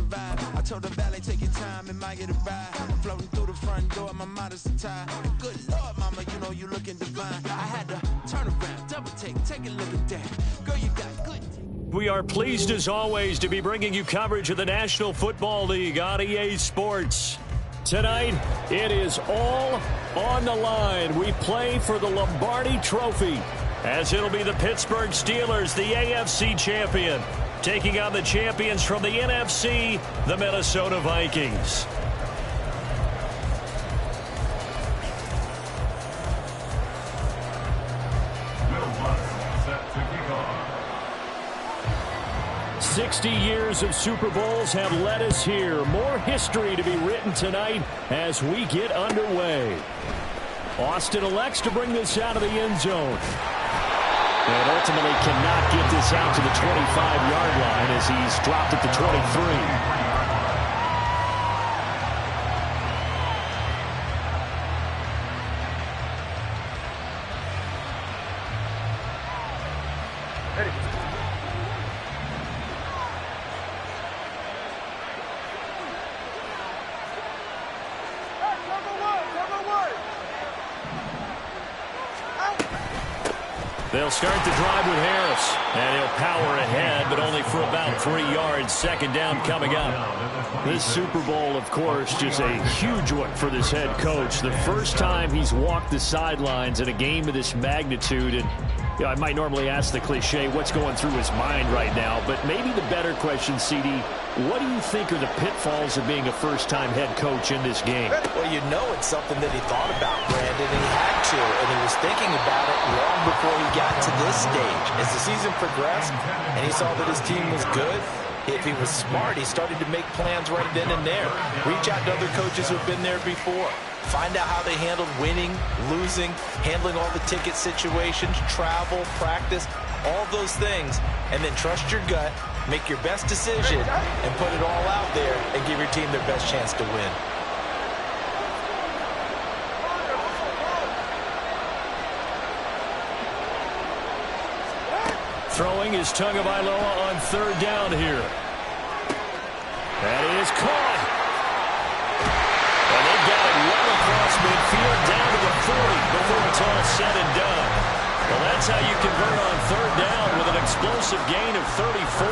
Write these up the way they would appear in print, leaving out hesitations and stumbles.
survive. I told the valet, take your time, it might get a ride. Floating through the front door, my mind is tied. Good Lord, mama, you know you looking divine. I had to turn around, double take a look at that. Girl, you got good. We are pleased as always to be bringing you coverage of the National Football League on EA Sports. Tonight, it is all on the line. We play for the Lombardi Trophy, as it'll be the Pittsburgh Steelers, the AFC champion, taking on the champions from the NFC, the Minnesota Vikings. Set to kick off. 60 years of Super Bowls have led us here. More history to be written tonight as we get underway. Austin elects to bring this out of the end zone. And ultimately cannot get this out to the 25-yard line as he's dropped at the 23. They'll start the drive with Harris, and he'll power ahead, but only for about 3 yards. Second down coming up. This Super Bowl, of course, just a huge one for this head coach. The first time he's walked the sidelines in a game of this magnitude, and you know, I might normally ask the cliche, what's going through his mind right now, but maybe the better question, CD, what do you think are the pitfalls of being a first-time head coach in this game? Well, you know it's something that he thought about, Brandon, and he had to, and he was thinking about it long before he got to this stage. As the season progressed and he saw that his team was good, if he was smart, he started to make plans right then and there. Reach out to other coaches who have been there before. Find out how they handled winning, losing, handling all the ticket situations, travel, practice, all those things, and then trust your gut, make your best decision, and put it all out there and give your team their best chance to win. Throwing is Tagovailoa on third down here. That is caught. And they've got it well across midfield down to the 40 before it's all said and done. Well, that's how you convert on third down with an explosive gain of 34.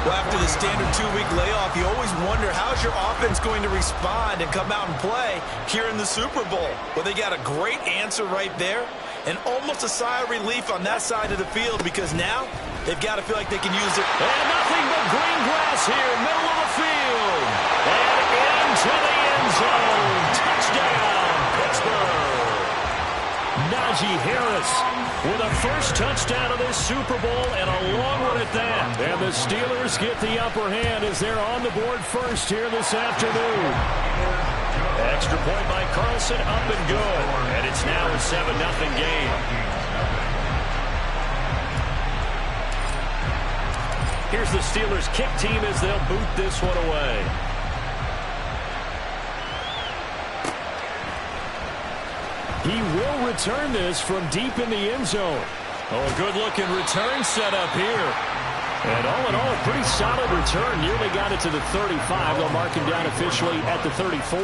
Well, after the standard 2-week layoff, you always wonder how's your offense going to respond and come out and play here in the Super Bowl. Well, they got a great answer right there and almost a sigh of relief on that side of the field because now they've got to feel like they can use it. And nothing but green grass here, middle of the field. And into the end zone. Touchdown, Pittsburgh. Najee Harris with a first touchdown of this Super Bowl and a long one at that. And the Steelers get the upper hand as they're on the board first here this afternoon. Extra point by Carlson, up and good. And it's now a 7-0 game. Here's the Steelers kick team as they'll boot this one away. He will return this from deep in the end zone. Oh, a good-looking return set up here. And all in all, a pretty solid return. Nearly got it to the 35. They'll mark him down officially at the 34.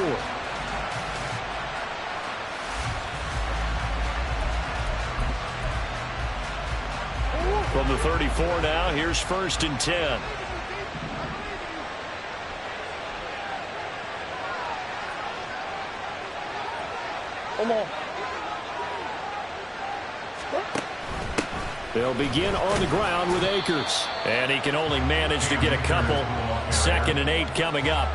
From the 34 now, here's 1st and 10. Come on. They'll begin on the ground with Akers. And he can only manage to get a couple. 2nd and 8 coming up.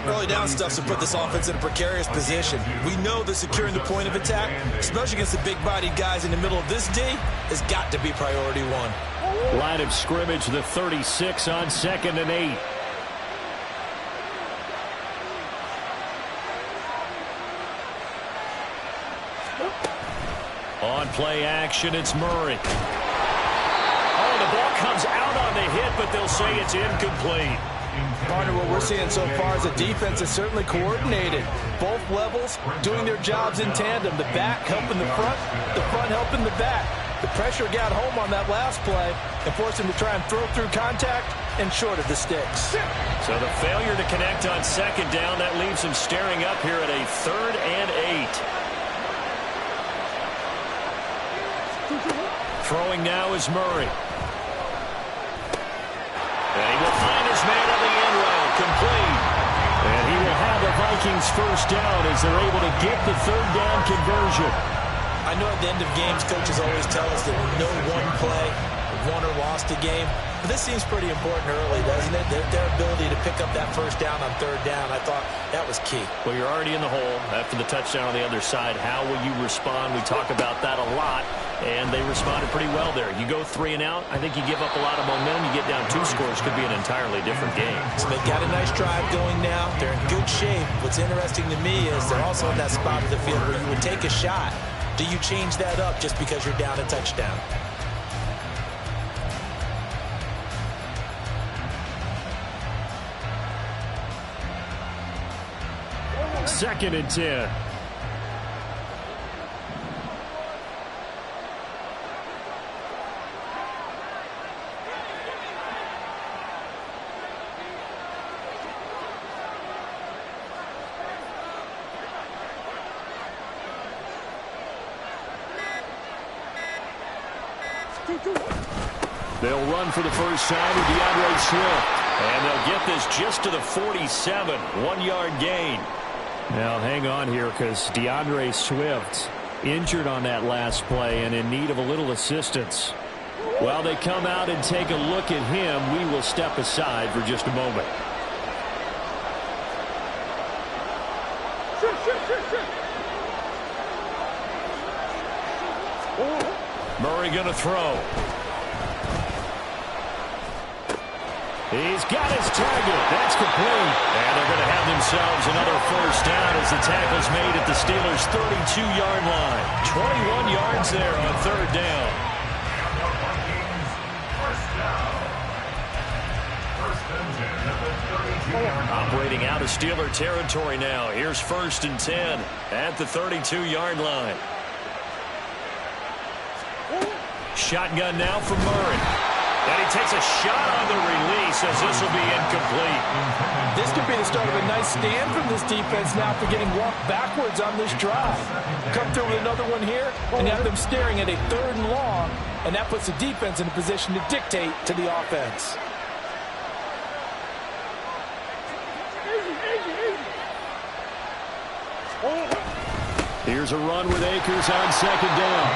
Early down stuff to put this offense in a precarious position. We know that securing the point of attack, especially against the big-bodied guys in the middle of this D, has got to be priority one. Line of scrimmage, the 36 on 2nd and 8. On play action, it's Murray. Oh, the ball comes out on the hit, but they'll say it's incomplete. Partner, what we're seeing so far is the defense is certainly coordinated. Both levels doing their jobs in tandem. The back helping the front helping the back. The pressure got home on that last play and forced him to try and throw through contact. and short of the sticks. So the failure to connect on second down, that leaves him staring up here at a 3rd and 8. Throwing now is Murray. And he will find his man on the end route, complete. And he will have the Vikings first down as they're able to get the 3rd down conversion. I know at the end of games, coaches always tell us that no one play won or lost a game. But this seems pretty important early, doesn't it? Their ability to pick up that first down on 3rd down, I thought that was key. Well, you're already in the hole after the touchdown on the other side. How will you respond? We talk about that a lot, and they responded pretty well there. You go 3 and out, I think you give up a lot of momentum. You get down 2 scores, could be an entirely different game. So they've got a nice drive going now. They're in good shape. What's interesting to me is they're also in that spot of the field where you would take a shot. Do you change that up just because you're down a touchdown? Second and 10. They'll run for the first time with DeAndre Swift. And they'll get this just to the 47. 1-yard gain. Now, hang on here because DeAndre Swift injured on that last play and in need of a little assistance. While they come out and take a look at him, we will step aside for just a moment. Murray going to throw. He's got his target. That's complete. And they're going to have themselves another first down as the tackle's made at the Steelers' 32-yard line. 21 yards there on 3rd down. Operating out of Steeler territory now. Here's 1st and 10 at the 32-yard line. Shotgun now from Murray. And he takes a shot on the release as this will be incomplete. This could be the start of a nice stand from this defense now for getting walked backwards on this drive. Come through with another one here, and you have them staring at a 3rd and long, and that puts the defense in a position to dictate to the offense. Here's a run with Akers on 2nd down.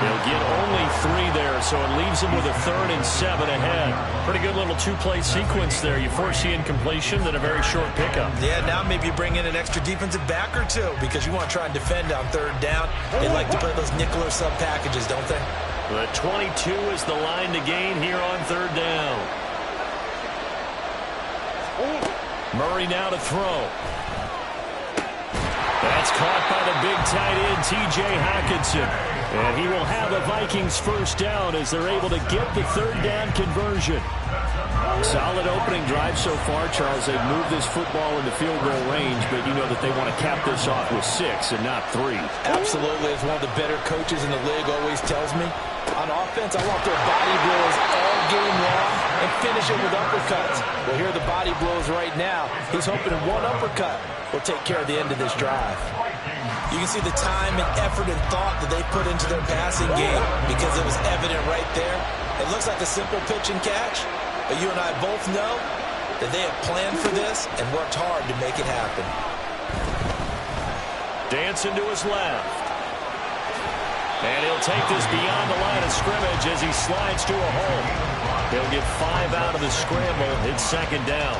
He'll get only 3 there, so it leaves him with a 3rd and 7 ahead. Pretty good little 2-play sequence there. You force the incompletion, then a very short pickup. Yeah, now maybe you bring in an extra defensive back or 2 because you want to try and defend on 3rd down. They like to play those nickel or sub packages, don't they? The 22 is the line to gain here on 3rd down. Murray now to throw. That's caught by the big tight end, T.J. Hockenson. And he will have the Vikings first down as they're able to get the 3rd down conversion. Solid opening drive so far, Charles. They've moved this football into field goal range, but you know that they want to cap this off with 6 and not 3. Absolutely. As one of the better coaches in the league always tells me, on offense, I want their body blows all game long and finish it with uppercuts. Well, here are the body blows right now. He's hoping one uppercut will take care of the end of this drive. You can see the time and effort and thought that they put into their passing game because it was evident right there. It looks like a simple pitch and catch, but you and I both know that they have planned for this and worked hard to make it happen. Dancing to his left. And he'll take this beyond the line of scrimmage as he slides to a hole. He'll get 5 out of the scramble. It's 2nd down.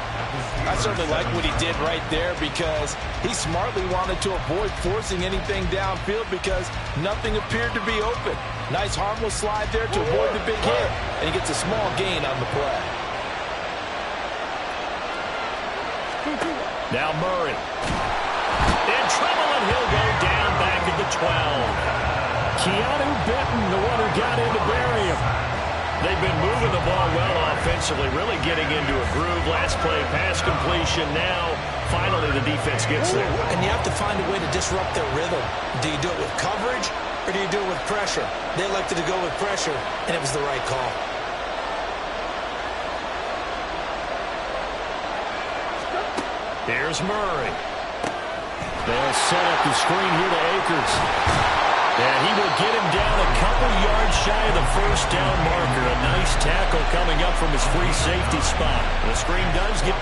I certainly like what he did right there because he smartly wanted to avoid forcing anything downfield because nothing appeared to be open. Nice harmless slide there to avoid the big hit, and he gets a small gain on the play. Now Murray. In trouble, and he'll go down back at the 12. Keanu Benton, the one who got in to bury him. They've been moving the ball well offensively, really getting into a groove. Last play, pass completion. Now, finally, the defense gets there. And you have to find a way to disrupt their rhythm. Do you do it with coverage, or do you do it with pressure? They elected to go with pressure, and it was the right call. Here's Murray. They'll set up the screen here to Akers. And he will get him down a couple yards shy of the first down marker. A nice tackle coming up from his free safety spot. The screen does get...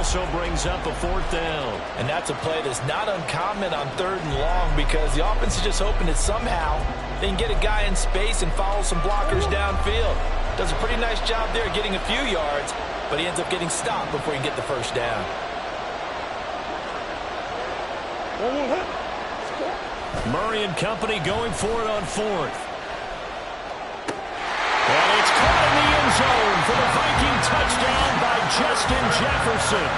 Also brings up a fourth down. And that's a play that's not uncommon on 3rd and long because the offense is just hoping that somehow they can get a guy in space and follow some blockers downfield. Does a pretty nice job there getting a few yards, but he ends up getting stopped before he can get the first down. Murray and company going for it on 4th. And it's caught in the end zone for the Viking touchdown by Justin Jefferson.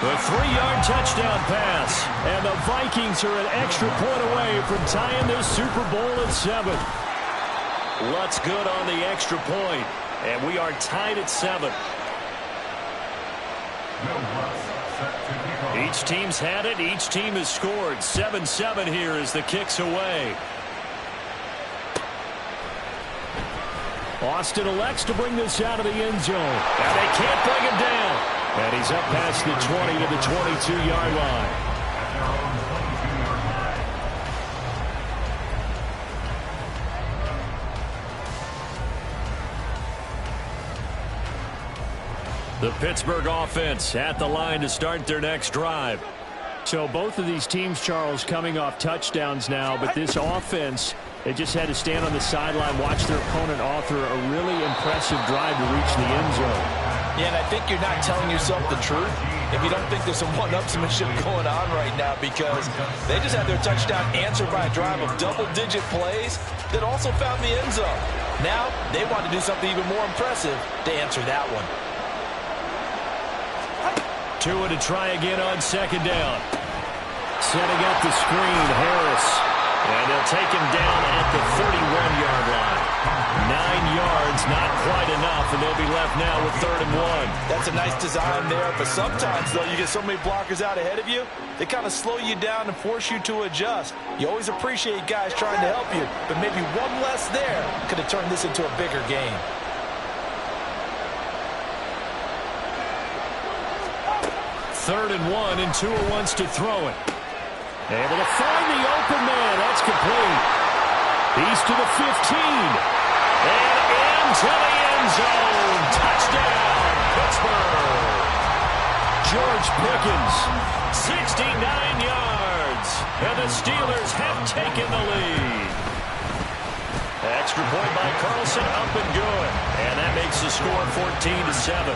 The 3-yard touchdown pass. And the Vikings are an extra point away from tying this Super Bowl at 7. Lutz good on the extra point. And we are tied at 7. Each team's had it. Each team has scored. 7-7 here as the kick's away. Austin elects to bring this out of the end zone. And they can't bring him down. And he's up past the 20 to the 22-yard line. The Pittsburgh offense at the line to start their next drive. So both of these teams, Charles, coming off touchdowns now, but this offense, they just had to stand on the sideline, watch their opponent author a really impressive drive to reach the end zone. Yeah, and I think you're not telling yourself the truth if you don't think there's some one-upsmanship going on right now because they just had their touchdown answered by a drive of double-digit plays that also found the end zone. Now they want to do something even more impressive to answer that one. Tua to try again on 2nd down. Setting up the screen, Harris. And they'll take him down at the 31-yard line. 9 yards, not quite enough, and they'll be left now with 3rd and 1. That's a nice design there, but sometimes, though, you get so many blockers out ahead of you, they kind of slow you down and force you to adjust. You always appreciate guys trying to help you, but maybe one less there could have turned this into a bigger game. Third and 1, and Tua wants to throw it. Able to find the open man. That's complete. He's to the 15. And into the end zone. Touchdown, Pittsburgh. George Pickens, 69 yards. And the Steelers have taken the lead. Extra point by Carlson, up and good. And that makes the score 14-7.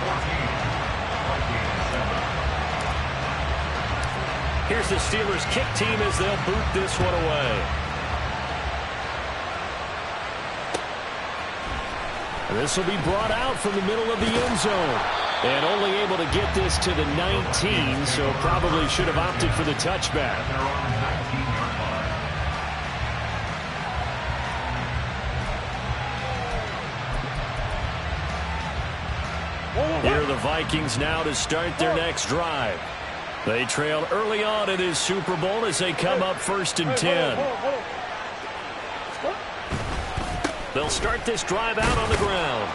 Here's the Steelers kick team as they'll boot this one away. This will be brought out from the middle of the end zone. And only able to get this to the 19, so probably should have opted for the touchback. Here are the Vikings now to start their next drive. They trailed early on in this Super Bowl as they come up 1st and 10. They'll start this drive out on the ground.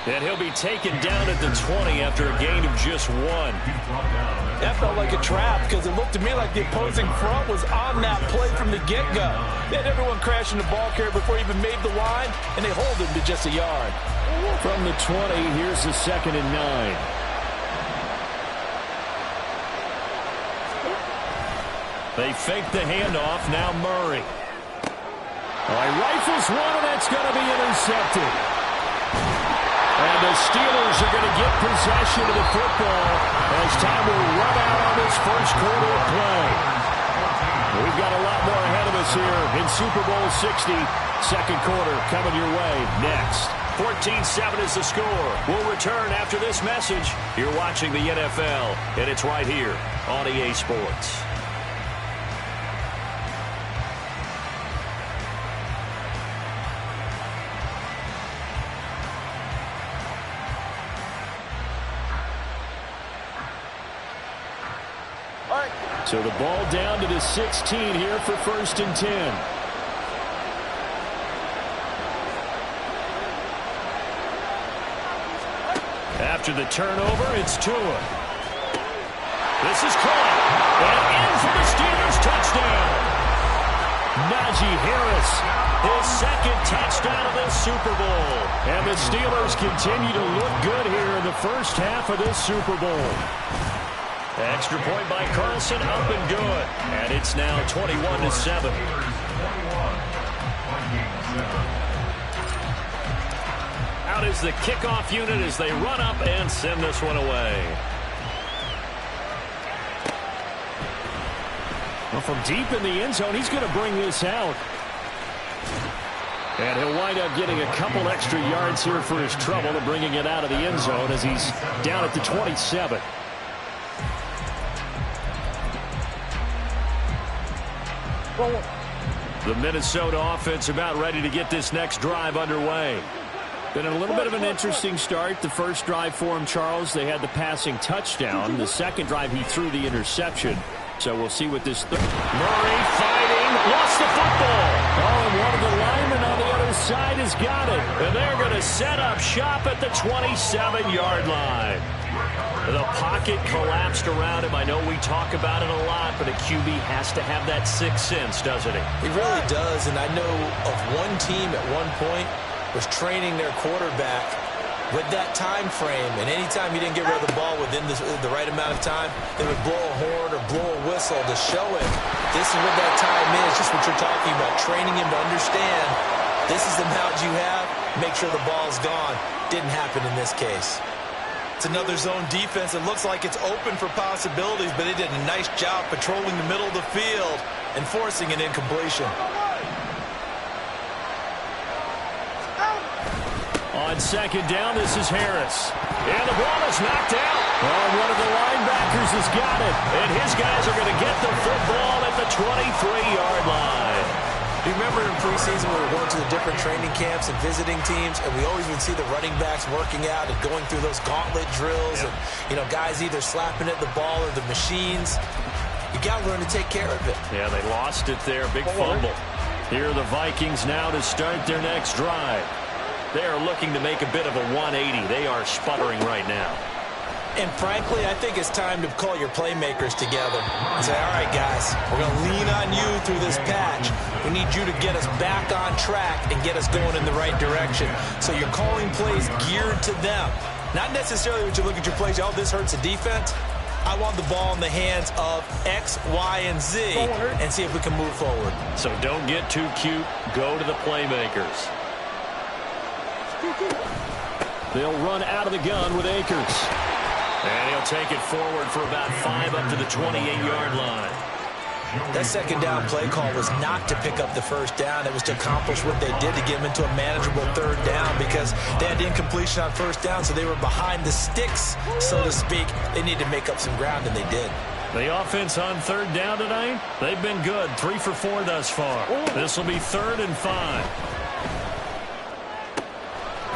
And he'll be taken down at the 20 after a gain of just 1. That felt like a trap because it looked to me like the opposing front was on that play from the get-go. They had everyone crashing the ball carrier before he even made the line, and they hold him to just a yard. From the 20, here's the 2nd and 9. They fake the handoff, now Murray. He rifles one, and that's going to be intercepted. And the Steelers are going to get possession of the football as time will run out on this first quarter of play. We've got a lot more ahead of us here in Super Bowl 60. Second quarter coming your way next. 14-7 is the score. We'll return after this message. You're watching the NFL, and it's right here on EA Sports. So the ball down to the 16 here for 1st and 10. After the turnover, it's Tua. This is caught. And in for the Steelers touchdown. Najee Harris, his second touchdown of this Super Bowl. And the Steelers continue to look good here in the first half of this Super Bowl. Extra point by Carlson, up and good. And it's now 21-7. Out is the kickoff unit as they run up and send this one away. Well, from deep in the end zone, he's going to bring this out. And he'll wind up getting a couple extra yards here for his trouble and bringing it out of the end zone as he's down at the 27. The Minnesota offense about ready to get this next drive underway. Been a little bit of an interesting start. The first drive for him, Charles, they had the passing touchdown. The second drive, he threw the interception. So we'll see what this... Murray fighting, lost the football. Oh, and one of the linemen on the other side has got it. And they're going to set up shop at the 27-yard line. The pocket collapsed around him. I know we talk about it a lot, but a QB has to have that sixth sense, doesn't he? He really does, and I know of one team at one point was training their quarterback with that time frame, and anytime he didn't get rid of the ball within the right amount of time, they would blow a horn or blow a whistle to show him this is what that time is, just what you're talking about, training him to understand this is the amount you have, make sure the ball's gone. Didn't happen in this case. It's another zone defense. It looks like it's open for possibilities, but they did a nice job patrolling the middle of the field and forcing an incompletion. On second down, this is Harris. And the ball is knocked out. Oh, one of the linebackers has got it. And his guys are going to get the football at the 23-yard line. Do you remember in preseason we were going to the different training camps and visiting teams, and we always would see the running backs working out and going through those gauntlet drills, and, you know, guys either slapping at the ball or the machines. You got to learn to take care of it. Yeah, they lost it there. Big fumble. Here are the Vikings now to start their next drive. They are looking to make a bit of a 180. They are sputtering right now. And frankly, I think it's time to call your playmakers together and say, all right, guys, we're going to lean on you through this patch. We need you to get us back on track and get us going in the right direction. So you're calling plays geared to them. Not necessarily when you look at your plays, oh, this hurts the defense. I want the ball in the hands of X, Y, and Z and see if we can move forward. So don't get too cute. Go to the playmakers. They'll run out of the gun with Akers. And he'll take it forward for about 5 up to the 28-yard line. That second down play call was not to pick up the first down. It was to accomplish what they did to get them into a manageable third down because they had incompletion on first down, so they were behind the sticks, so to speak. They needed to make up some ground, and they did. The offense on third down tonight, they've been good. 3 for 4 thus far. This will be 3rd and 5.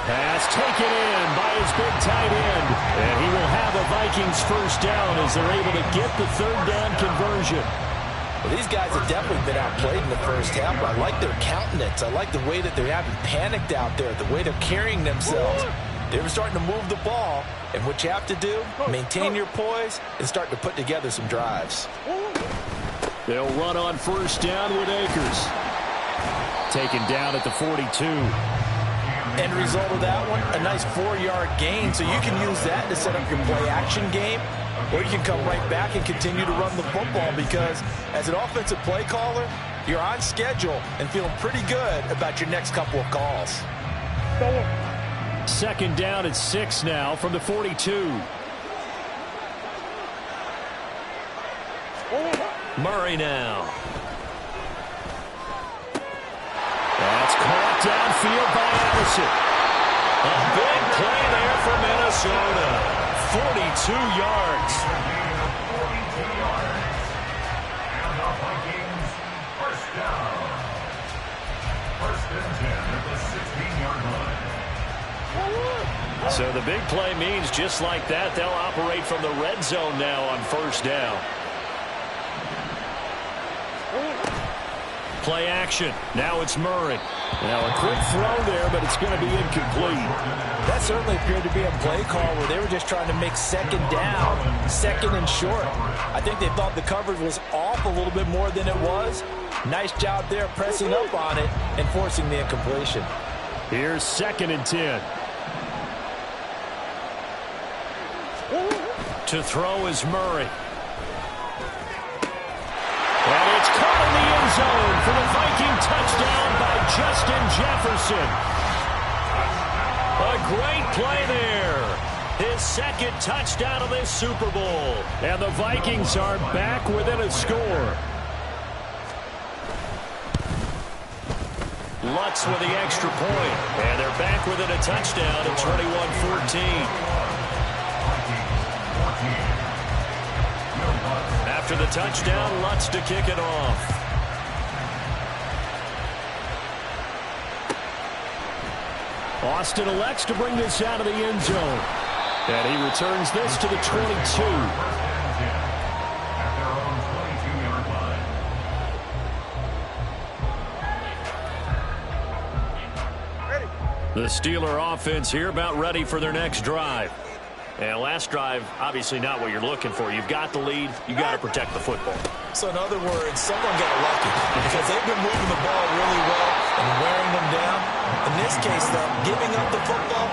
Pass taken in by his big tight end. And he will have a Vikings first down as they're able to get the third down conversion. Well, these guys have definitely been outplayed in the first half. I like their countenance. I like the way that they haven't panicked out there, the way they're carrying themselves. They were starting to move the ball. And what you have to do, maintain your poise and start to put together some drives. They'll run on first down with Akers. Taken down at the 42. End result of that one, a nice 4-yard gain. So you can use that to set up your play-action game, or you can come right back and continue to run the football because as an offensive play caller, you're on schedule and feeling pretty good about your next couple of calls. Second down at 6 now from the 42. Murray now. That's caught downfield by Addison. A big play there for Minnesota. 42 yards. And the Vikings, first down. First and 10 at the 16-yard line. So the big play means just like that, they'll operate from the red zone now on first down. Play action. Now it's Murray. Now a quick throw there, but it's going to be incomplete. That certainly appeared to be a play call where they were just trying to make second down, second and short. I think they thought the coverage was off a little bit more than it was. Nice job there pressing up on it and forcing the incompletion. Here's second and 10. To throw is Murray. And it's caught in the end zone for the Viking touchdown by Justin Jefferson. A great play there. His second touchdown of this Super Bowl. And the Vikings are back within a score. Lutz with the extra point. And they're back within a touchdown at 21-14. After the touchdown, Lutz to kick it off. Austin elects to bring this out of the end zone. And he returns this to the 22. The Steeler offense here about ready for their next drive. And last drive, obviously not what you're looking for. You've got the lead. You've got to protect the football. So in other words, someone got lucky because they've been moving the ball really well and wearing them down. In this case, though, giving up the football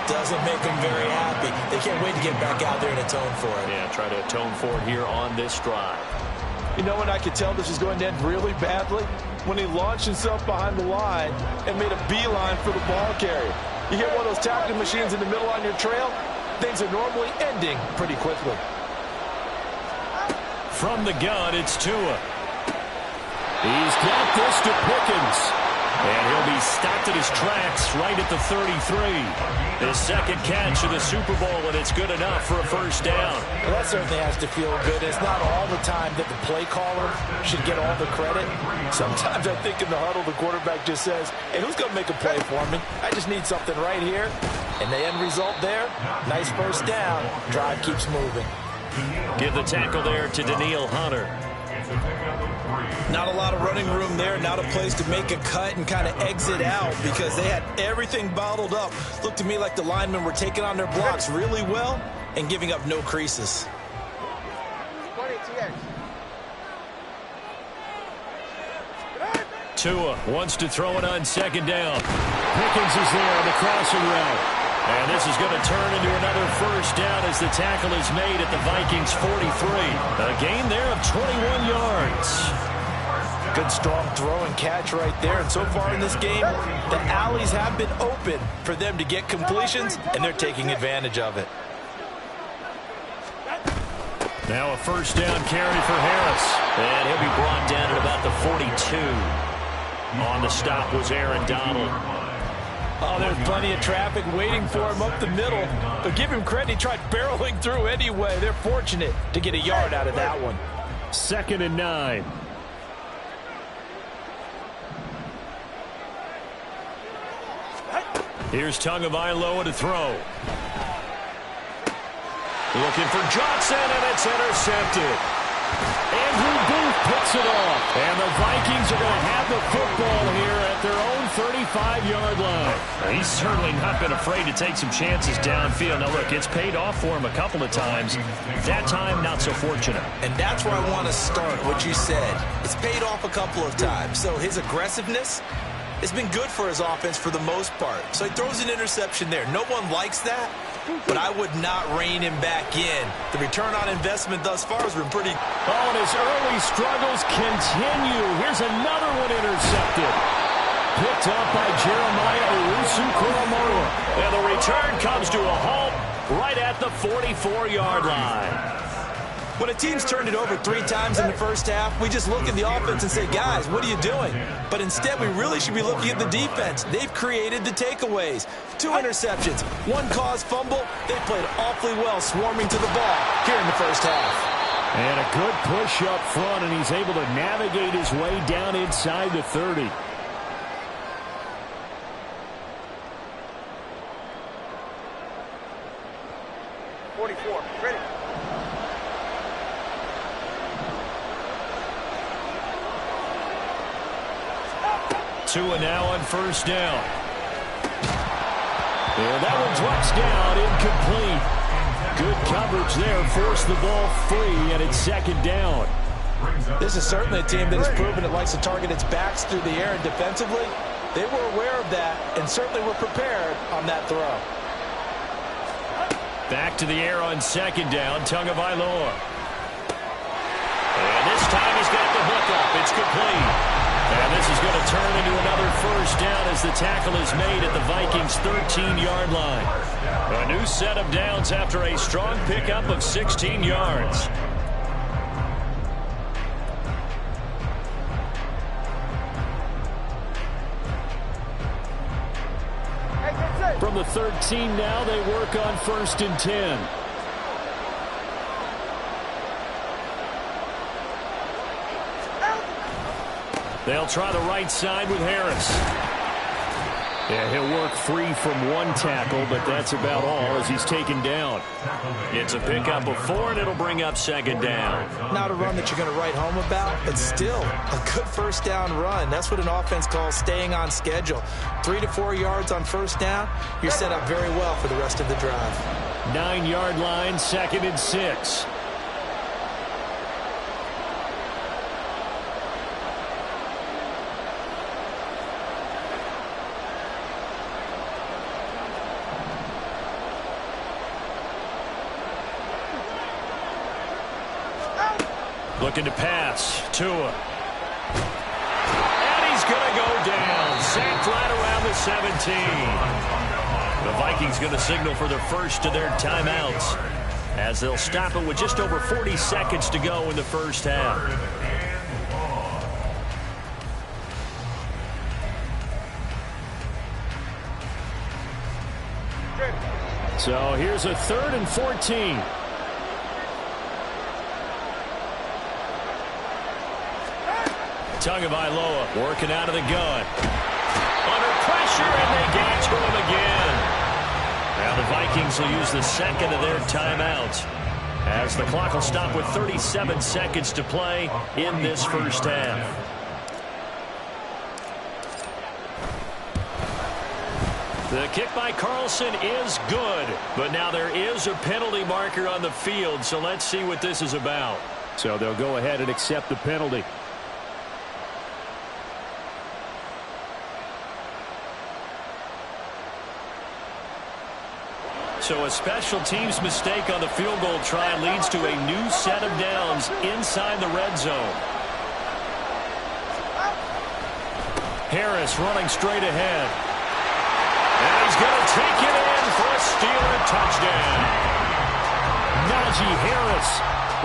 doesn't make them very happy. They can't wait to get back out there and atone for it. Yeah, try to atone for it here on this drive. You know when I could tell this was going to end really badly? When he launched himself behind the line and made a beeline for the ball carrier. You get one of those tackling machines in the middle on your trail, things are normally ending pretty quickly. From the gun, it's Tua. He's got this to Pickens. And he'll be stopped at his tracks right at the 33. His second catch of the Super Bowl, and it's good enough for a first down. Well, that certainly has to feel good. It's not all the time that the play caller should get all the credit. Sometimes I think in the huddle, the quarterback just says, hey, who's going to make a play for me? I just need something right here. And the end result there, nice first down. Drive keeps moving. Give the tackle there to Danielle Hunter. Not a lot of running room there, not a place to make a cut and kind of exit out because they had everything bottled up. Looked to me like the linemen were taking on their blocks really well and giving up no creases. Tua wants to throw it on second down. Pickens is there on the crossing route. And this is going to turn into another first down as the tackle is made at the Vikings 43. A gain there of 21 yards. Good strong throw and catch right there. And so far in this game, the alleys have been open for them to get completions, and they're taking advantage of it. Now a first down carry for Harris. And he'll be brought down at about the 42. On the stop was Aaron Donald. Oh, there's plenty of traffic waiting for him up the middle. But give him credit, he tried barreling through anyway. They're fortunate to get a yard out of that one. 2nd and 9. Here's Tagovailoa to throw. Looking for Johnson, and it's intercepted. Andrew Booth picks it off. And the Vikings are going to have the football here at their own 35-yard line. He's certainly not been afraid to take some chances downfield. Now, look, it's paid off for him a couple of times. That time, not so fortunate. And that's where I want to start, what you said. It's paid off a couple of times. So his aggressiveness has been good for his offense for the most part. So he throws an interception there. No one likes that, but I would not rein him back in. The return on investment thus far has been pretty. Oh, and his early struggles continue. Here's another one intercepted. picked up by Jeremiah Owusu-Koramoah. And the return comes to a halt right at the 44-yard line. When a team's turned it over 3 times in the first half, we just look at the offense and say, guys, what are you doing? But instead, we really should be looking at the defense. They've created the takeaways. 2 interceptions, 1 caused fumble. They played awfully well swarming to the ball here in the first half. And a good push up front, and he's able to navigate his way down inside the 30. Ready. Tua now on first down. And that one drops down, incomplete. Good coverage there, forced the ball free, and it's second down. This is certainly a team that has proven it likes to target its backs through the air, and defensively, they were aware of that and certainly were prepared on that throw. Back to the air on second down, Tagovailoa. And this time he's got the hook up. It's complete. And this is going to turn into another first down as the tackle is made at the Vikings' 13-yard line. A new set of downs after a strong pickup of 16 yards. From the 13 now, they work on first and 10. They'll try the right side with Harris. Yeah, he'll work free from 1 tackle, but that's about all as he's taken down. It's a pickup of 4, and it'll bring up second down. Not a run that you're going to write home about, but still a good first down run. That's what an offense calls staying on schedule. 3 to 4 yards on first down, you're set up very well for the rest of the drive. 9-yard line, second and 6. Looking to pass. Tua. And he's going to go down. Sacked right around the 17. The Vikings going to signal for their first of their timeouts as they'll stop it with just over 40 seconds to go in the first half. So here's a 3rd and 14. Tagovailoa working out of the gun. Under pressure, and they get to him again. Now the Vikings will use the second of their timeouts as the clock will stop with 37 seconds to play in this first half. The kick by Carlson is good, but now there is a penalty marker on the field, so let's see what this is about. So they'll go ahead and accept the penalty. So a special teams mistake on the field goal try leads to a new set of downs inside the red zone. Harris running straight ahead. And he's going to take it in for a Steeler touchdown. Najee Harris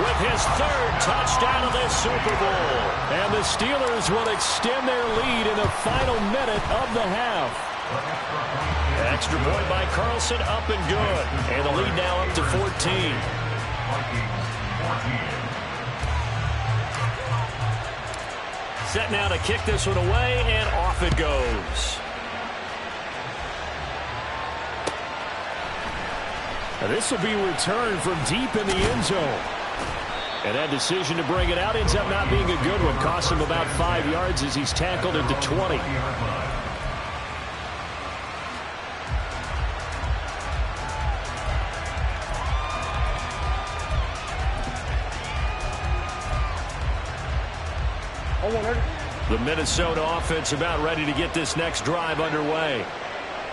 with his 3rd touchdown of this Super Bowl. And the Steelers will extend their lead in the final minute of the half. Extra point by Carlson, up and good. And the lead now up to 14. Set now to kick this one away, and off it goes. Now this will be returned from deep in the end zone. And that decision to bring it out ends up not being a good one. Costs him about 5 yards as he's tackled into 20. The Minnesota offense about ready to get this next drive underway.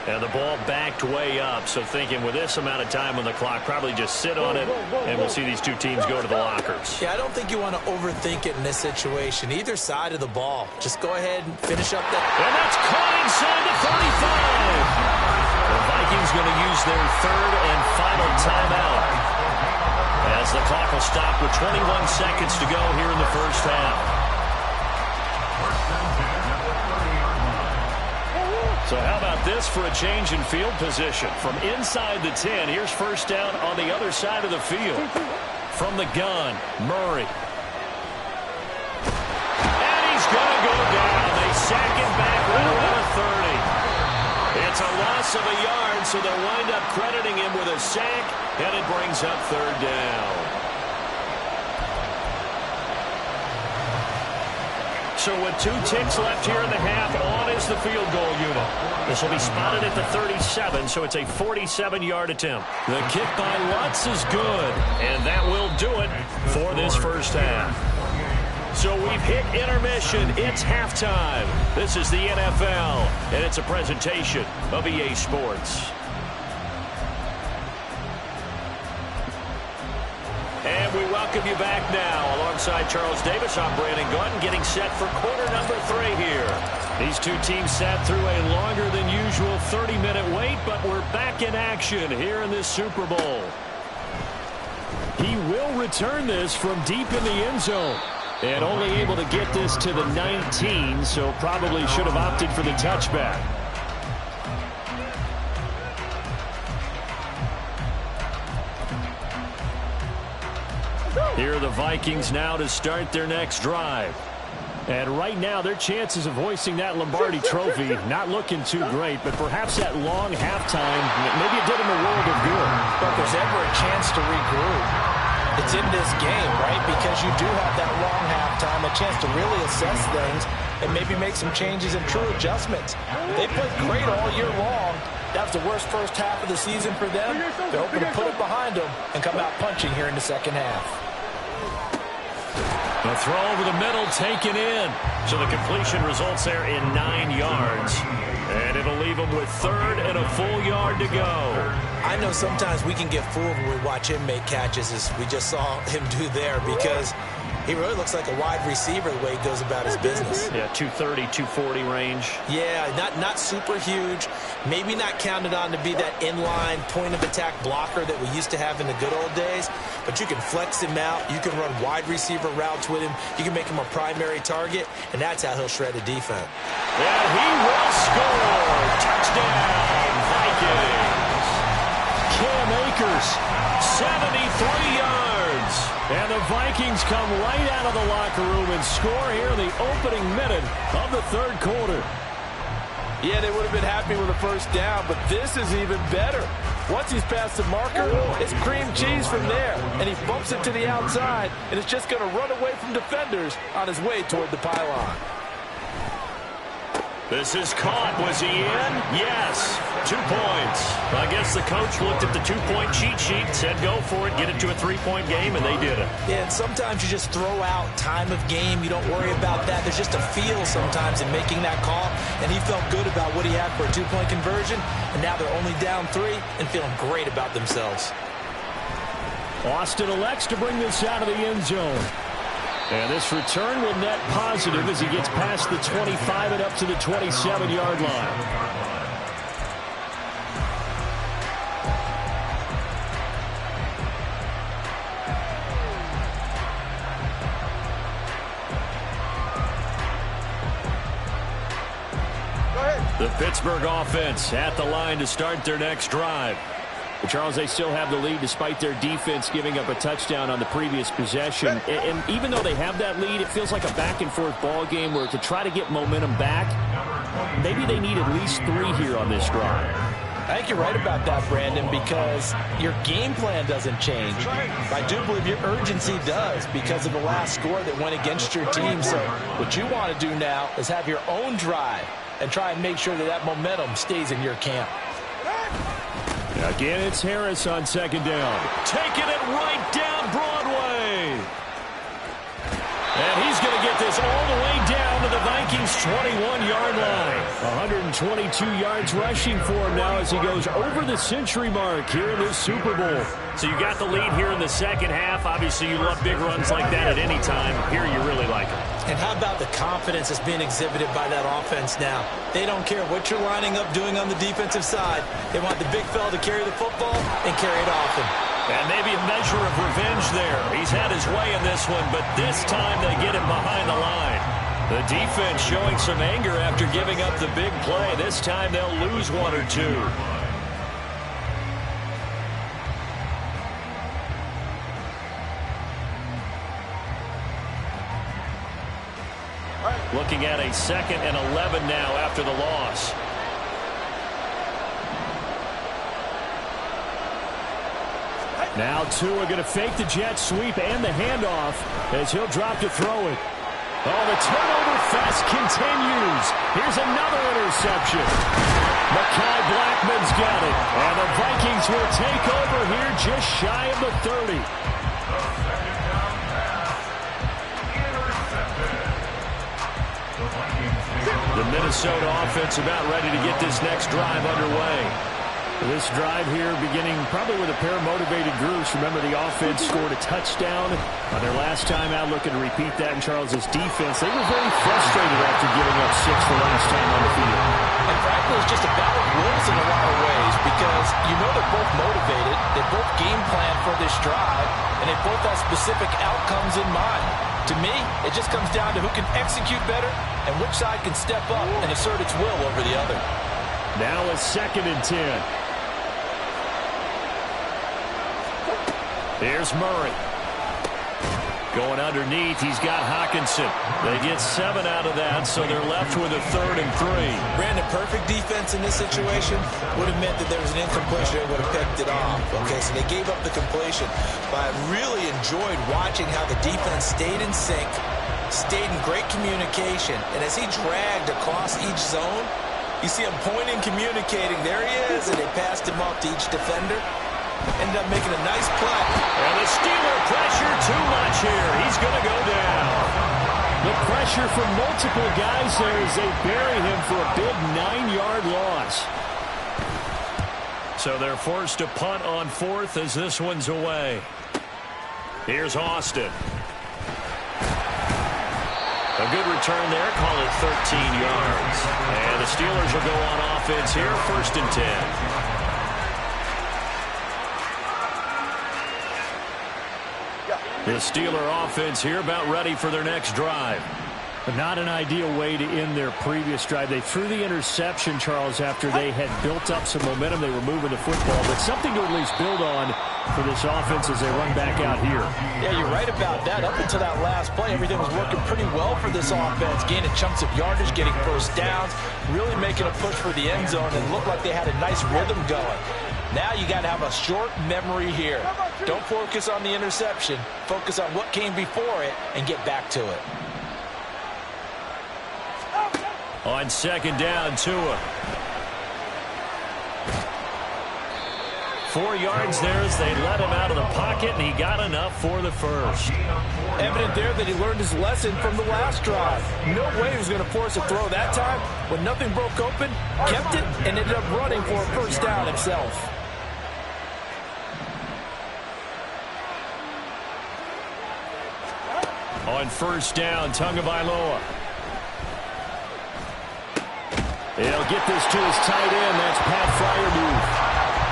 And the ball backed way up, so thinking with this amount of time on the clock, probably just sit on it, and we'll see these two teams go to the lockers. Yeah, I don't think you want to overthink it in this situation. Either side of the ball. Just go ahead and finish up that. And that's caught inside the 35. The Vikings going to use their third and final timeout, as the clock will stop with 21 seconds to go here in the first half. So how about this for a change in field position? From inside the 10, here's first down on the other side of the field. From the gun, Murray. And he's going to go down. They sack him back right around the 30. It's a loss of a yard, so they'll wind up crediting him with a sack, and it brings up third down. So with 2 ticks left here in the half, on is the field goal unit. This will be spotted at the 37, so it's a 47-yard attempt. The kick by Lutz is good, and that will do it for this first half. So we've hit intermission. It's halftime. This is the NFL, and it's a presentation of EA Sports. And we welcome you back now. Alongside Charles Davis, I'm Brandon Gaudin, getting set for quarter number 3 here. These two teams sat through a longer than usual 30-minute wait, but we're back in action here in this Super Bowl. He will return this from deep in the end zone. And only able to get this to the 19, so probably should have opted for the touchback. Here are the Vikings now to start their next drive. And right now, their chances of hoisting that Lombardi trophy not looking too great, but perhaps that long halftime, maybe it did them a world of good. But if there's ever a chance to regroup, it's in this game, right? Because you do have that long halftime, a chance to really assess things and maybe make some changes and true adjustments. They played great all year long. That was the worst first half of the season for them. They're hoping to put it behind them and come out punching here in the second half. The throw over the middle taken in. So the completion results there in 9 yards. And it'll leave them with third and a full yard to go. I know sometimes we can get fooled when we watch him make catches, as we just saw him do there, because he really looks like a wide receiver the way he goes about his business. Yeah, 230, 240 range. Yeah, not super huge. Maybe not counted on to be that inline point-of-attack blocker that we used to have in the good old days. But you can flex him out. You can run wide receiver routes with him. You can make him a primary target, and that's how he'll shred a defense. And he will score. Touchdown, Vikings. Cam Akers, 73 yards. And the Vikings come right out of the locker room and score here in the opening minute of the third quarter. Yeah, they would have been happy with a first down, but this is even better. Once he's past the marker, it's cream cheese from there. And he bumps it to the outside, and it's just going to run away from defenders on his way toward the pylon. This is caught. Was he in? Yes. 2 points. I guess the coach looked at the 2-point cheat sheet, said go for it, get it to a 3-point game, and they did it. Yeah, and sometimes you just throw out time of game. You don't worry about that. There's just a feel sometimes in making that call, and he felt good about what he had for a 2-point conversion, and now they're only down 3 and feeling great about themselves. Austin elects to bring this out of the end zone. And this return will net positive as he gets past the 25 and up to the 27-yard line. The Pittsburgh offense at the line to start their next drive. But Charles, they still have the lead despite their defense giving up a touchdown on the previous possession. And even though they have that lead, it feels like a back-and-forth ball game where to try to get momentum back, maybe they need at least 3 here on this drive. I think you're right about that, Brandon, because your game plan doesn't change. I do believe your urgency does because of the last score that went against your team. So what you want to do now is have your own drive and try and make sure that that momentum stays in your camp. Again, it's Harris on second down. Taking it right down Broadway. And he's going to get this all the way down to the Vikings' 21-yard line. 122 yards rushing for him now as he goes over the century mark here in this Super Bowl. So you got the lead here in the second half. Obviously, you love big runs like that at any time. Here you really like it. And how about the confidence that's being exhibited by that offense now? They don't care what you're lining up doing on the defensive side. They want the big fella to carry the football and carry it often. And maybe a measure of revenge there. He's had his way in this one, but this time they get him behind the line. The defense showing some anger after giving up the big play. This time they'll lose one or two. Looking at a 2nd and 11 now after the loss. Now Tua going to fake the jet sweep and the handoff as he'll drop to throw it. Oh, the turnover fest continues. Here's another interception. Mekhi Blackman's got it. And the Vikings will take over here just shy of the 30. The Minnesota offense about ready to get this next drive underway. This drive here beginning probably with a pair of motivated groups. Remember, the offense scored a touchdown on their last time out, looking to repeat that in Charles's defense. They were very frustrated after giving up 6 the last time on the field. And frankly, it's just a battle of wills in a lot of ways because you know they're both motivated, they both game plan for this drive, and they both have specific outcomes in mind. To me, it just comes down to who can execute better and which side can step up and assert its will over the other. Now a 2nd and 10. Here's Murray. Going underneath, he's got Hockenson. They get 7 out of that, so they're left with a 3rd and 3. Brandon, perfect defense in this situation would have meant that there was an incompletion. They would have picked it off. Okay, so they gave up the completion. But I really enjoyed watching how the defense stayed in sync, stayed in great communication. And as he dragged across each zone, you see him pointing, communicating. There he is, and they passed him off to each defender. Ended up making a nice play. And the Steeler pressure too much here. He's going to go down. The pressure from multiple guys there as they bury him for a big 9-yard loss. So they're forced to punt on 4th as this one's away. Here's Austin. A good return there. Call it 13 yards. And the Steelers will go on offense here. 1st and 10. The Steeler offense here about ready for their next drive. But not an ideal way to end their previous drive. They threw the interception, Charles, after they had built up some momentum. They were moving the football, but something to at least build on for this offense as they run back out here. Yeah, you're right about that. Up until that last play, everything was working pretty well for this offense, gaining chunks of yardage, getting first downs, really making a push for the end zone, and looked like they had a nice rhythm going. Now you got to have a short memory here. Don't focus on the interception. Focus on what came before it and get back to it. On 2nd down, Tua. 4 yards there as they let him out of the pocket, and he got enough for the 1st. Evident there that he learned his lesson from the last drive. No way he was going to force a throw that time. When nothing broke open, kept it, and ended up running for a 1st down himself. On 1st down, Tagovailoa. He'll get this to his tight end. That's Pat Freiermuth.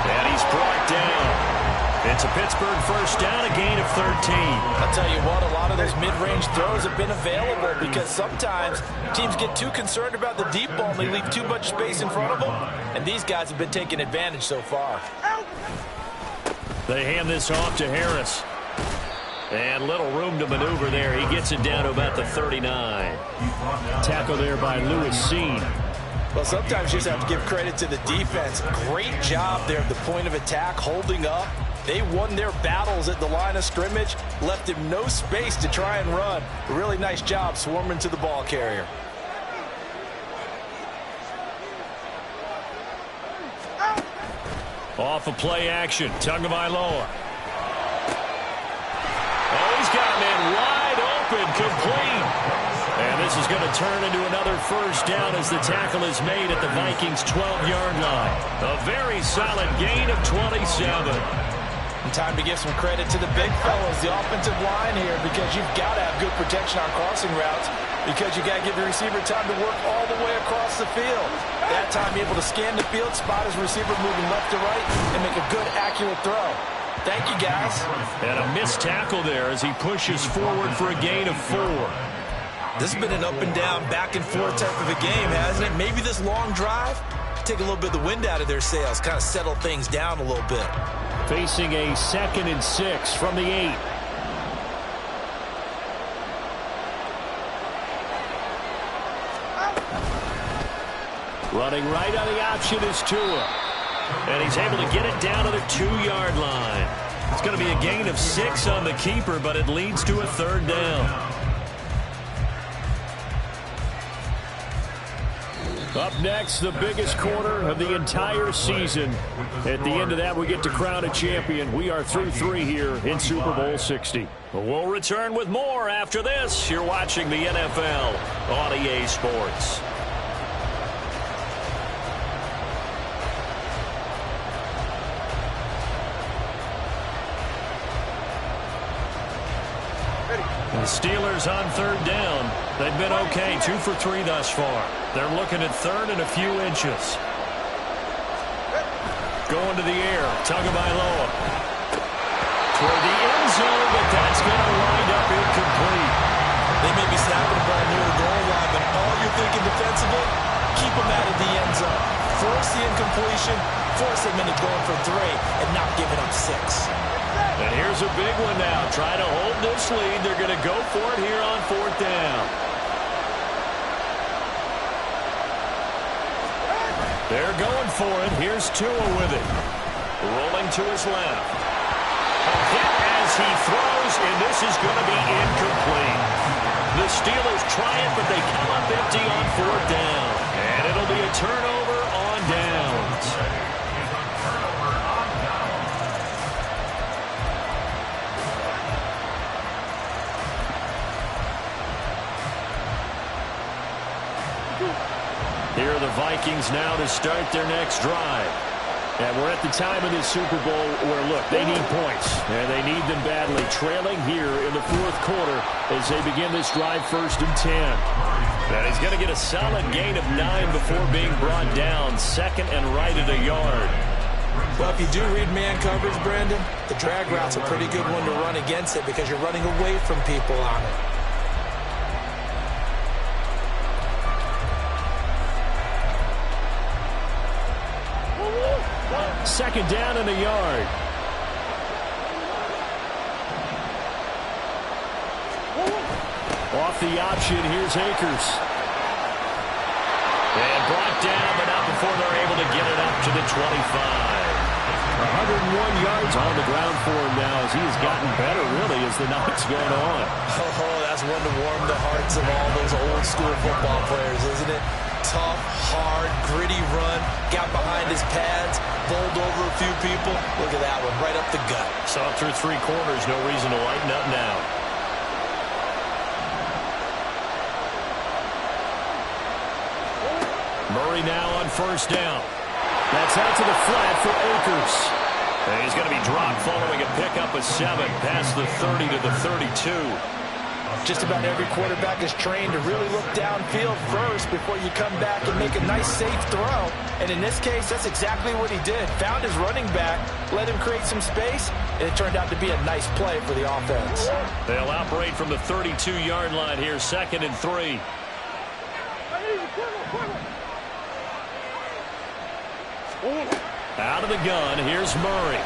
And he's brought down. It's a Pittsburgh 1st down, a gain of 13. I'll tell you what, a lot of those mid-range throws have been available because sometimes teams get too concerned about the deep ball and they leave too much space in front of them. And these guys have been taking advantage so far. They hand this off to Harris. And little room to maneuver there. He gets it down to about the 39. Tackle there by Lewis Seen. Well, sometimes you just have to give credit to the defense. Great job there at the point of attack, holding up. They won their battles at the line of scrimmage, left him no space to try and run. A really nice job swarming to the ball carrier. Off of play action, Tagovailoa. Oh, he's got a man wide open, complete. And this is is going to turn into another first down as the tackle is made at the Vikings' 12-yard line. A very solid gain of 27. And time to give some credit to the big fellas, the offensive line here, because you've got to have good protection on crossing routes, because you got to give the receiver time to work all the way across the field. That time, able to scan the field, spot his receiver moving left to right, and make a good, accurate throw. Thank you, guys. And a missed tackle there as he pushes forward for a gain of 4. This has been an up-and-down, back-and-forth type of a game, hasn't it? Maybe this long drive, take a little bit of the wind out of their sails, kind of settle things down a little bit. Facing a 2nd and 6 from the 8. Running right on the option is Tua. And he's able to get it down to the 2-yard line. It's going to be a gain of 6 on the keeper, but it leads to a 3rd down. Up next, the biggest quarter of the entire season. At the end of that, we get to crown a champion. We are through 3 here in Super Bowl 60. We'll return with more after this. You're watching the NFL on EA Sports. The Steelers on 3rd down. They've been okay, 2 for 3 thus far. They're looking at 3rd and a few inches. Going to the air, Tagovailoa. Toward the end zone, but that's going to wind up incomplete. They may be snapping the ball near the goal line, but all you're thinking defensively, keep them out of the end zone. Force the incompletion, force them into going for 3, and not giving up 6. And here's a big one now. Trying to hold this lead. They're going to go for it here on 4th down. They're going for it. Here's Tua with it. Rolling to his left. A hit as he throws, and this is going to be incomplete. The Steelers try it, but they come up empty on 4th down. And it'll be a turnover on downs. Here are the Vikings now to start their next drive. And we're at the time of this Super Bowl where, look, they need points. And they need them badly. Trailing here in the 4th quarter as they begin this drive 1st and 10. And he's going to get a solid gain of 9 before being brought down. 2nd and right at a yard. Well, if you do read man coverage, Brandon, the drag route's a pretty good one to run against it because you're running away from people on it. 2nd down in a yard. Off the option, here's Akers. And brought down, but not before they're able to get it up to the 25. 101 yards on the ground for him now as he has gotten better, really, as the night's going on. Oh, that's one to warm the hearts of all those old-school football players, isn't it? Tough, hard, gritty run, got behind his pads, bowled over a few people. Look at that one, right up the gut. Saw through 3 quarters, no reason to lighten up now. Murray now on 1st down. That's out to the flat for Akers. And he's going to be dropped following a pickup of 7 past the 30 to the 32. Just about every quarterback is trained to really look downfield first before you come back and make a nice, safe throw. And in this case, that's exactly what he did. Found his running back, let him create some space, and it turned out to be a nice play for the offense. They'll operate from the 32-yard line here, 2nd and 3. Out of the gun, here's Murray.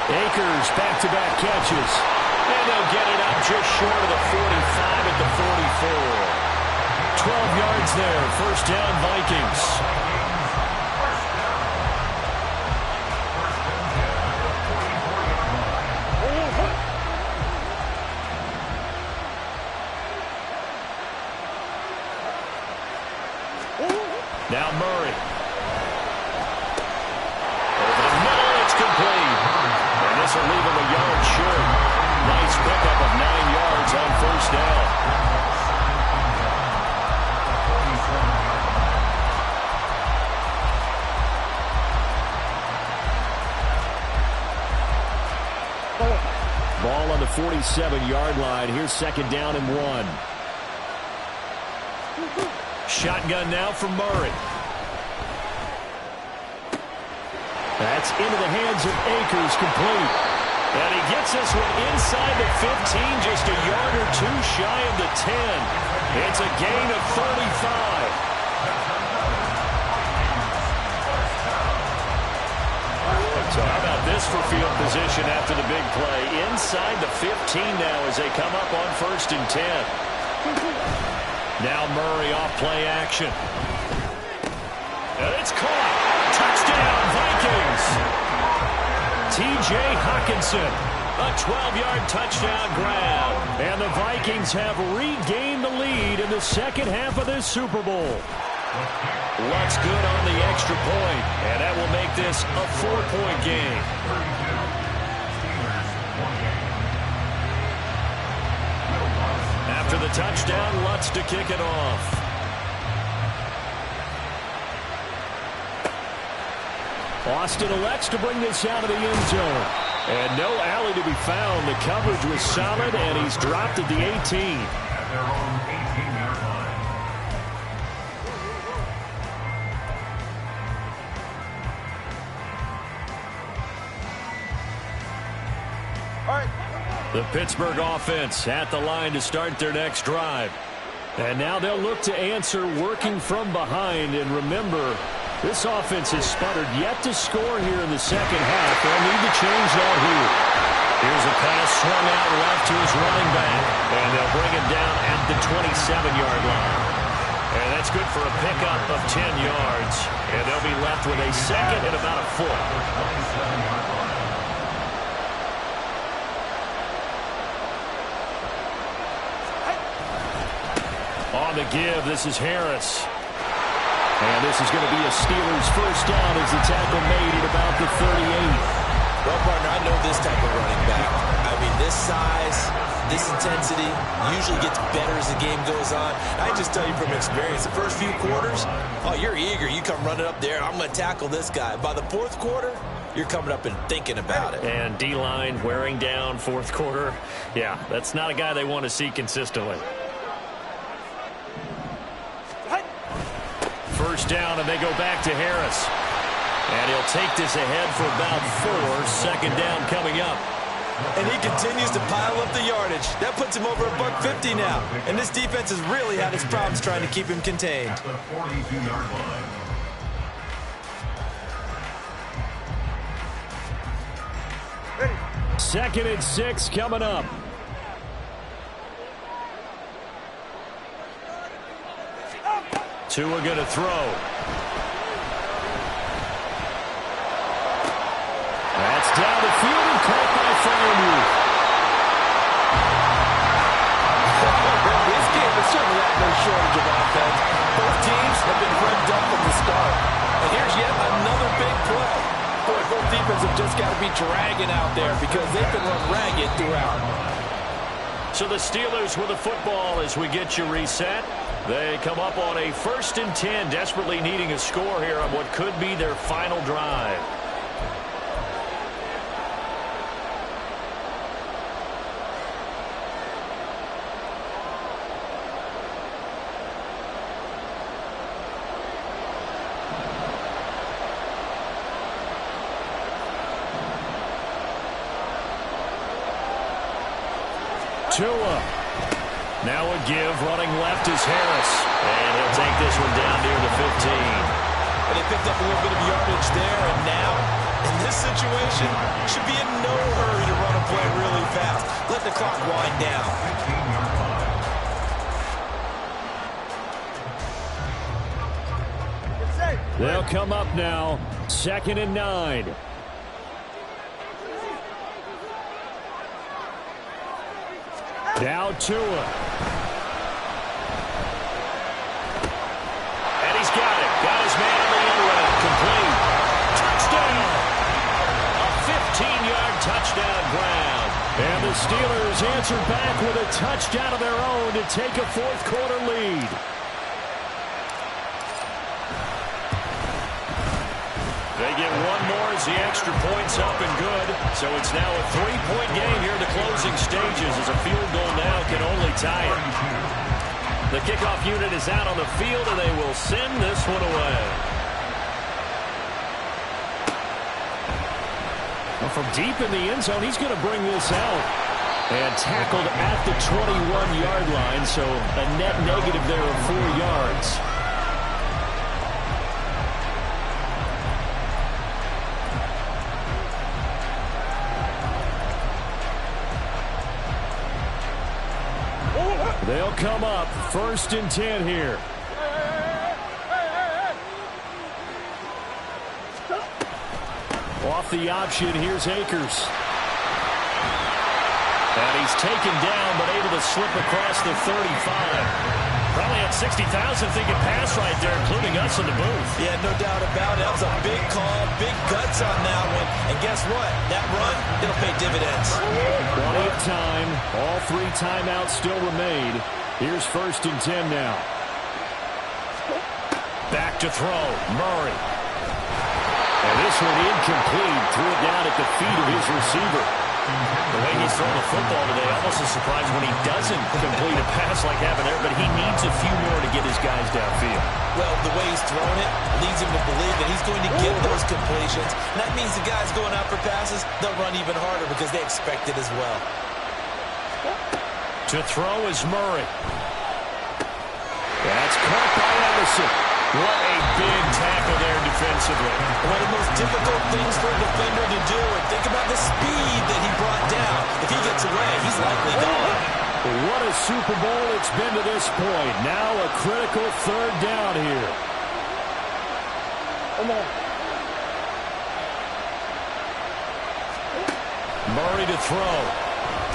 Akers back-to-back catches. And they'll get it up just short of the 45 at the 44. 12 yards there, 1st down Vikings. Now Murray. Over the middle, it's complete. And this will leave him a yard short. Nice pickup of 9 yards on 1st down. Ball on the 47-yard line. Here's second down and 1. Shotgun now for Murray. That's into the hands of Akers, complete. And he gets this one inside the 15, just a yard or two shy of the 10. It's a gain of 35. So how about this for field position after the big play? Inside the 15 now as they come up on 1st and 10. Now Murray off play action. And it's caught. Touchdown, Vikings. T.J. Hawkinson, a 12-yard touchdown grab. And the Vikings have regained the lead in the second half of this Super Bowl. Luck's good on the extra point, and that will make this a 4-point game. After the touchdown, Lutz to kick it off. Austin elects to bring this out of the end zone. And no alley to be found. The coverage was solid, and he's dropped at the 18. At their own 18-yard line. The Pittsburgh offense at the line to start their next drive. And now they'll look to answer working from behind. And remember, this offense has sputtered yet to score here in the second half. They'll need to change that here. Here's a pass swung out left to his running back. And they'll bring him down at the 27-yard line. And that's good for a pickup of 10 yards. And they'll be left with a second and about a foot. On the give, this is Harris. And this is going to be a Steelers first down as the tackle made at about the 38. Well, partner, I know this type of running back. I mean, this size, this intensity usually gets better as the game goes on. I just tell you from experience, the first few quarters, oh, you're eager. You come running up there, I'm going to tackle this guy. By the fourth quarter, you're coming up and thinking about it. And D-line wearing down fourth quarter. Yeah, that's not a guy they want to see consistently. First down, and they go back to Harris. And he'll take this ahead for about 4. Second down coming up. And he continues to pile up the yardage. That puts him over $150 now. And this defense has really had its problems trying to keep him contained. At the 42-yard line. Second and 6 coming up. Tua going to throw. That's down the field and caught by Freiermuth. This game has certainly had no shortage of offense. Both teams have been revved up from the start. And here's yet another big play. Boy, both defenses have just got to be dragging out there because they've been run ragged throughout. So the Steelers with the football as we get you reset. They come up on a 1st and 10, desperately needing a score here on what could be their final drive. Tua. Now a give, running left is Harris. And he'll take this one down near the 15. And they picked up a little bit of yardage there. And now, in this situation, should be in no hurry to run a play really fast. Let the clock wind down. 15-yard line. They'll come up now. 2nd and 9. Now Tua. And he's got it. Got his man in the end round. Complete. Touchdown. A 15-yard touchdown grab. And the Steelers answer back with a touchdown of their own to take a fourth quarter lead. They get one more as the extra point's up and good. So it's now a 3-point game here to close advantages as a field goal now can only tie it. The kickoff unit is out on the field, and they will send this one away. Well, from deep in the end zone, he's going to bring this out. And tackled at the 21-yard line, so a net negative there of 4 yards. They'll come up 1st and 10 here. Off the option, here's Akers. And he's taken down, but able to slip across the 35. Probably had 60,000 thinking pass right there, including us in the booth. Yeah, no doubt about it. That was a big call, big guts on that one. And guess what? That run, it'll pay dividends. Plenty of time. All 3 timeouts still remain. Here's 1st and 10 now. Back to throw. Murray. And this one incomplete. Threw it down at the feet of his receiver. The way he's throwing the football today, almost a surprise when he doesn't complete a pass like having there, but he needs a few more to get his guys downfield. Well, the way he's throwing it leads him to believe that he's going to get those completions. And that means the guys going out for passes, they'll run even harder because they expect it as well. To throw is Murray. That's caught by Anderson. What a big tackle there defensively. One of the most difficult things for a defender to do. And think about the speed that he brought down. If he gets away, he's likely gone. What a Super Bowl it's been to this point. Now a critical 3rd down here. Come on. Murray to throw.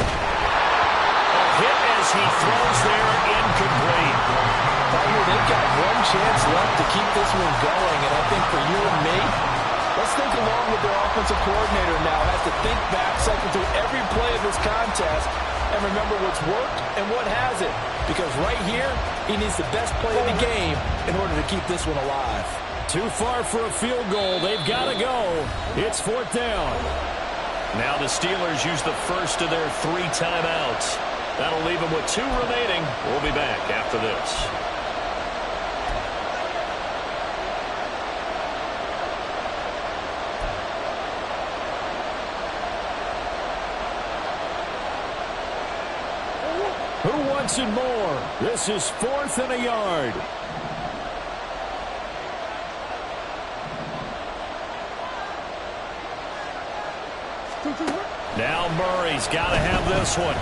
A hit as he throws there, incomplete. They've got one chance left to keep this one going, and I think for you and me, let's think along with their offensive coordinator now. Has to think back, cycle through every play of this contest, and remember what's worked and what hasn't. Because right here, he needs the best play of the game in order to keep this one alive. Too far for a field goal. They've got to go. It's 4th down. Now the Steelers use the first of their 3 timeouts. That'll leave them with 2 remaining. We'll be back after this. Who wants it more? This is 4th and a yard. Now Murray's got to have this one.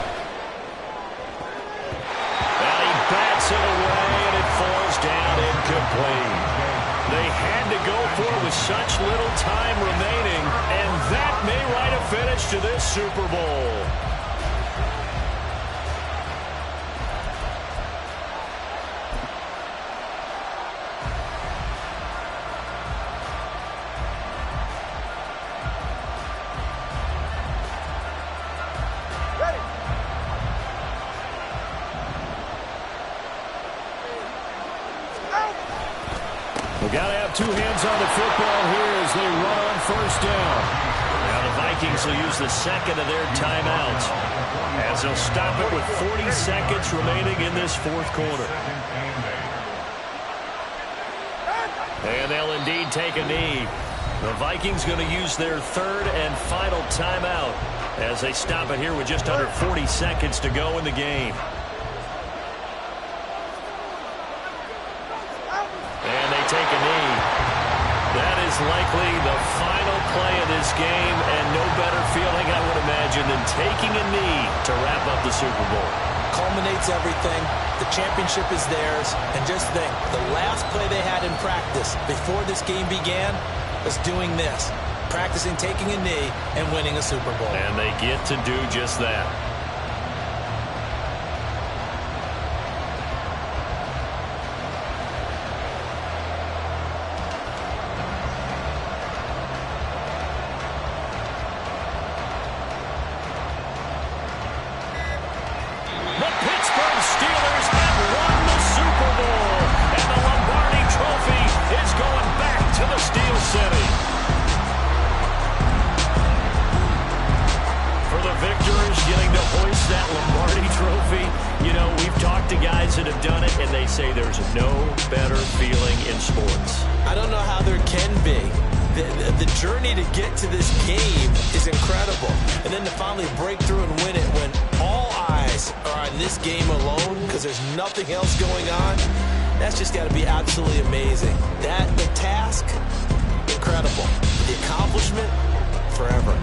And he bats it away, and it falls down incomplete. They had to go for it with such little time remaining, and that may write a finish to this Super Bowl. We've got to have 2 hands on the football here as they run on 1st down. Now the Vikings will use the 2nd of their timeouts as they'll stop it with 40 seconds remaining in this 4th quarter. And they'll indeed take a knee. The Vikings going to use their 3rd and final timeout as they stop it here with just under 40 seconds to go in the game. Take a knee. That is likely the final play of this game, and no better feeling, I would imagine, than taking a knee to wrap up the Super Bowl. Culminates everything. The championship is theirs. And just think, the last play they had in practice before this game began was doing this, practicing taking a knee and winning a Super Bowl. And they get to do just that. That guys that have done it, and they say there's no better feeling in sports. I don't know how there can be. The journey to get to this game is incredible. And then to finally break through and win it when all eyes are on this game alone because there's nothing else going on, that's just got to be absolutely amazing. The task, incredible. The accomplishment, forever.